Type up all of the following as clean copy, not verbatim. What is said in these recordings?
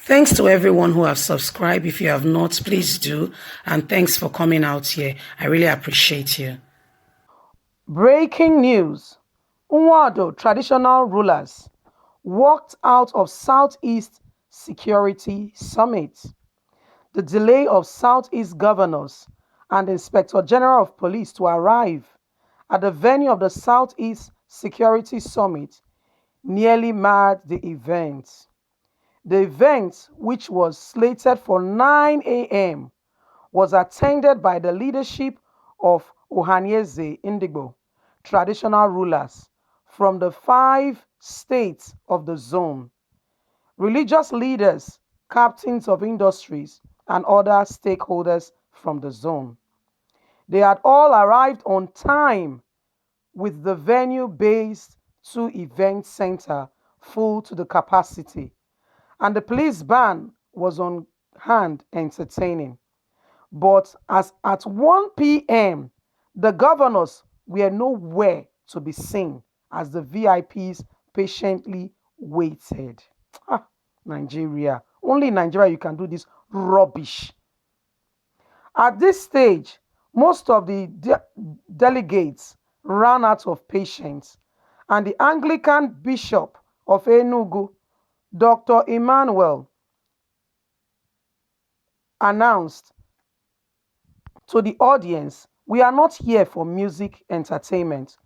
Thanks to everyone who have subscribed. If you have not, please do. And thanks for coming out here. I really appreciate you. Breaking news. Nwodo traditional rulers walked out of Southeast Security Summit. The delay of Southeast governors and Inspector General of Police to arrive at the venue of the Southeast Security Summit nearly marred the event. The event, which was slated for 9 a.m., was attended by the leadership of Ohanaeze Ndigbo, traditional rulers from the 5 states of the zone, religious leaders, captains of industries, and other stakeholders from the zone. They had all arrived on time with the venue-based two-event center full to the capacity, and the police band was on hand entertaining. But as at 1 p.m., the governors were nowhere to be seen as the VIPs patiently waited. Ah, Nigeria. Only in Nigeria you can do this rubbish. At this stage, most of the delegates ran out of patience, and the Anglican Bishop of Enugu, Dr. Emmanuel, announced to the audience, "We are not here for music entertainment,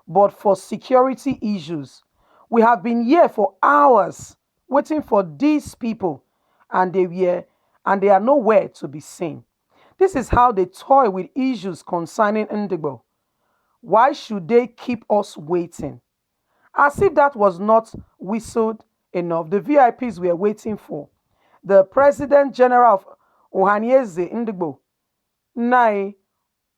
but for security issues. We have been here for hours waiting for these people, and they are nowhere to be seen. This is how they toy with issues concerning Ndigbo. Why should they keep us waiting?" As if that was not whistled enough, the VIPs were waiting for the President General of Ohanaeze Ndigbo, Nai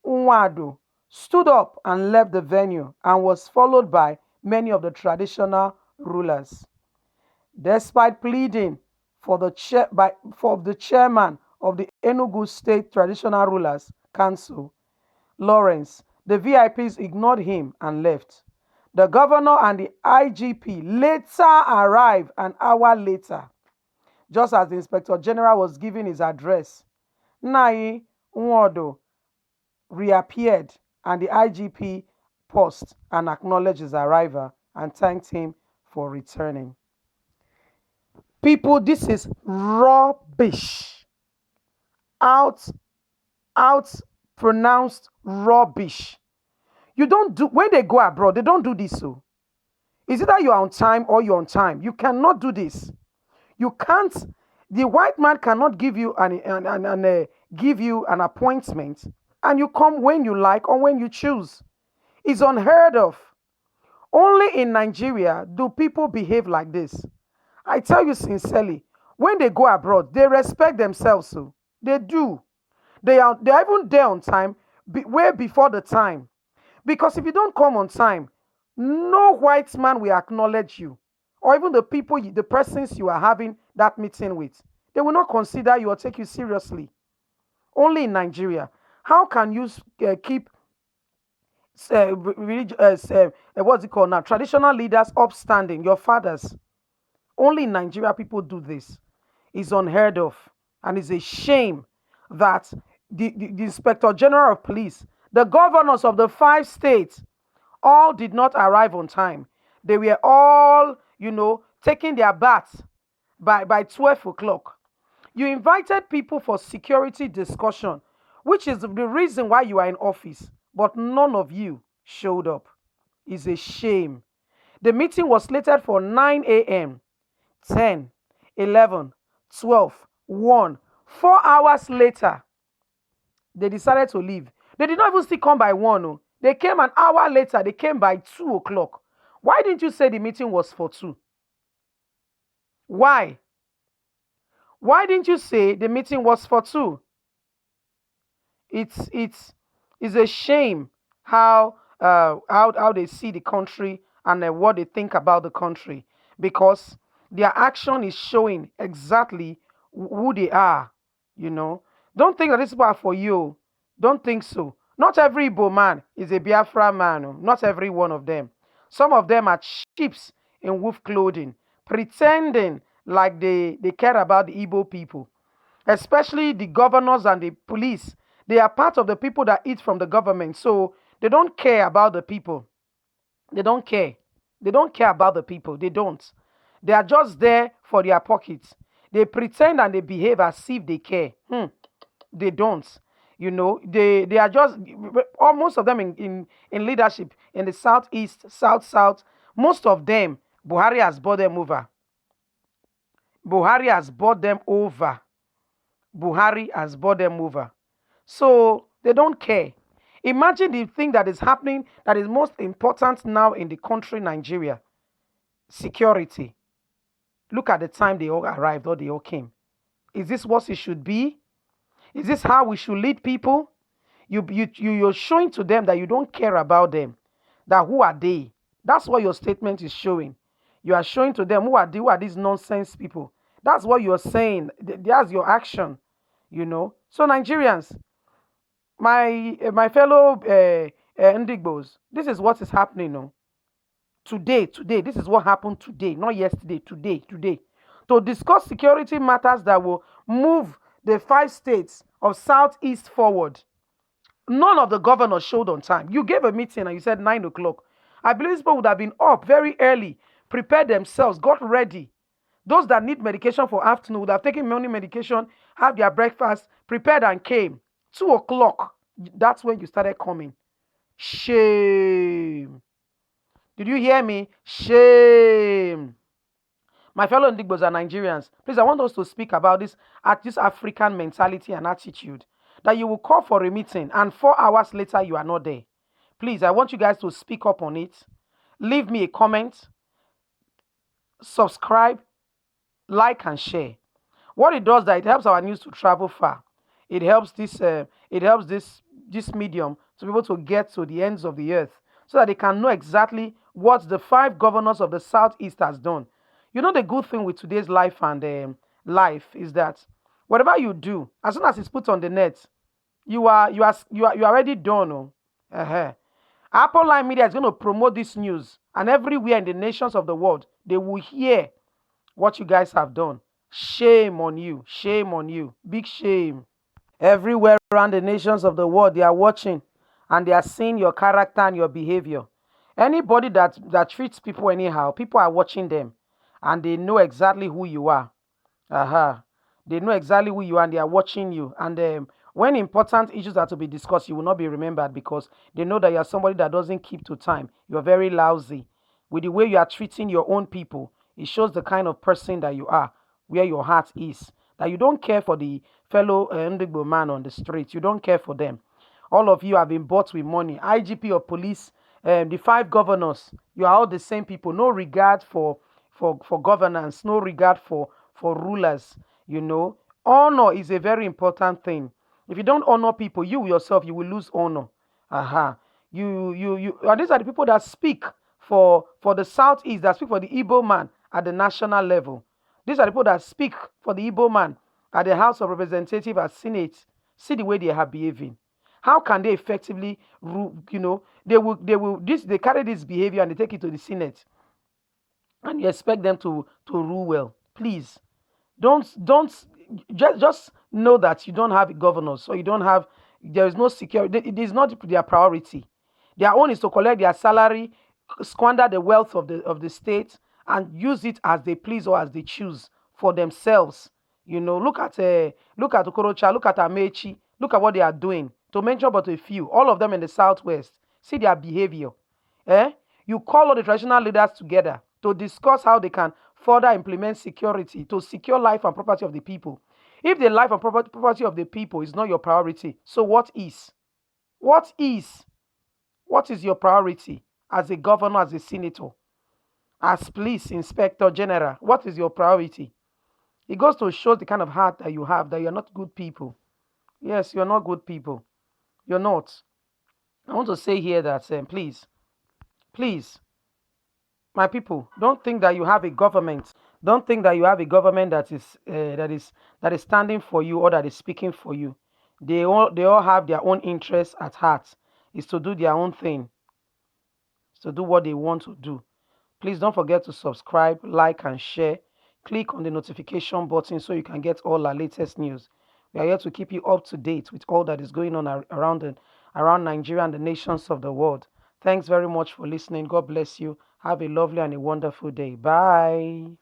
Nwodo, stood up and left the venue and was followed by many of the traditional rulers. Despite pleading for the chairman of the Enugu State Traditional Rulers Council, Lawrence, the VIPs ignored him and left. The governor and the IGP later arrived an hour later, just as the Inspector General was giving his address. Nai Nwodo reappeared, and the IGP paused and acknowledged his arrival and thanked him for returning. People, this is rubbish. Out pronounced rubbish. You don't do, when they go abroad, they don't do this. So is either you're on time or you're on time. You cannot do this. You can't. The white man cannot give you give you an appointment, and you come when you like or when you choose. It's unheard of. Only in Nigeria do people behave like this. I tell you sincerely, when they go abroad, they respect themselves. So they do. They're even there on time, way before the time. Because if you don't come on time, no white man will acknowledge you, or even the people, the persons you are having that meeting with. They will not consider you or take you seriously. Only in Nigeria. How can you keep what's it called now? Traditional leaders upstanding, your fathers. Only in Nigeria people do this. It's unheard of. And it's a shame that the Inspector General of Police, the governors of the 5 states, all did not arrive on time. They were all, taking their baths by 12 o'clock. You invited people for security discussion, which is the reason why you are in office, but none of you showed up. It's a shame. The meeting was slated for 9 a.m., 10, 11, 12, 1. 4 hours later, they decided to leave. They did not even still come by 1. Oh. They came an hour later. They came by 2 o'clock. Why didn't you say the meeting was for 2? Why? Why didn't you say the meeting was for 2? It's a shame how they see the country and what they think about the country, because their action is showing exactly who they are. Don't think that these people are for you. Don't think so. Not every Igbo man is a Biafra man. Oh. Not every one of them. Some of them are sheeps in wolf clothing, pretending like they care about the Igbo people, especially the governors and the police. They are part of the people that eat from the government, so they don't care about the people. They don't care. They don't care about the people. They don't. They are just there for their pockets. They pretend and they behave as if they care. They don't. They are just almost of them in leadership in the southeast, south. Most of them, Buhari has bought them over. Buhari has bought them over. Buhari has bought them over. So they don't care. Imagine the thing that is happening that is most important now in the country, Nigeria. Security. Look at the time they all arrived or they all came. Is this what it should be? Is this how we should lead people? You're showing to them that you don't care about them. That who are they? That's what your statement is showing. You are showing to them who are these nonsense people. That's what you're saying. That's your action. So Nigerians, my fellow Ndigbos, this is what is happening now. Today, this is what happened today, not yesterday, today. To discuss security matters that will move the 5 states of Southeast forward. None of the governors showed on time. You gave a meeting and you said 9 o'clock. I believe people would have been up very early, prepared themselves, got ready. Those that need medication for afternoon would have taken morning medication, have their breakfast, prepared and came. 2 o'clock, that's when you started coming. Shame. Did you hear me? Shame. My fellow Ndigbos and Nigerians, please, I want us to speak about this African mentality and attitude. That you will call for a meeting and 4 hours later you are not there. Please, I want you guys to speak up on it. Leave me a comment. Subscribe, like and share. What it does that it helps our news to travel far. It helps this medium to be able to get to the ends of the earth so that they can know exactly what the 5 governors of the Southeast has done. The good thing with today's life and life is that whatever you do, as soon as it's put on the net, you are already done. Apple Line Media is going to promote this news, and everywhere in the nations of the world, they will hear what you guys have done. Shame on you. Shame on you. Big shame. Everywhere around the nations of the world, they are watching and they are seeing your character and your behavior. Anybody that treats people anyhow, people are watching them and they know exactly who you are. They know exactly who you are and they are watching you. And when important issues are to be discussed, you will not be remembered because they know that you are somebody that doesn't keep to time. You're very lousy. With the way you are treating your own people, it shows the kind of person that you are, where your heart is. That you don't care for the fellow Ndigbo man on the street. You don't care for them. All of you have been bought with money. IGP of police, the 5 governors, you are all the same people. No regard for governance, no regard for rulers. Honor is a very important thing. If you don't honor people, you yourself, you will lose honor. And these are the people that speak for the Southeast, that speak for the Igbo man at the national level. These are the people that speak for the Igbo man at the House of Representatives and Senate. See the way they are behaving. How can they effectively rule? They carry this behavior and they take it to the Senate, and you expect them to rule well. Please, don't just know that you don't have governors, so there is no security. It is not their priority. Their own is to collect their salary, squander the wealth of the state, and use it as they please or as they choose for themselves. Look at Okorocha, look at Amechi, look at what they are doing. To mention but a few, all of them in the Southwest. See their behavior. You call all the traditional leaders together to discuss how they can further implement security to secure life and property of the people. If the life and property of the people is not your priority, so what is? What is your priority as a governor, as a senator, as police inspector general? What is your priority? It goes to show the kind of heart that you have, that you're not good people. Yes, you're not good people. You're not. I want to say here that please, my people, don't think that you have a government. Don't think that you have a government that is standing for you or that is speaking for you. They all have their own interests at heart. It's to do their own thing. It's to do what they want to do. Please don't forget to subscribe, like, and share. click on the notification button so you can get all our latest news. We are here to keep you up to date with all that is going on around Nigeria and the nations of the world. Thanks very much for listening. God bless you. Have a lovely and a wonderful day. Bye.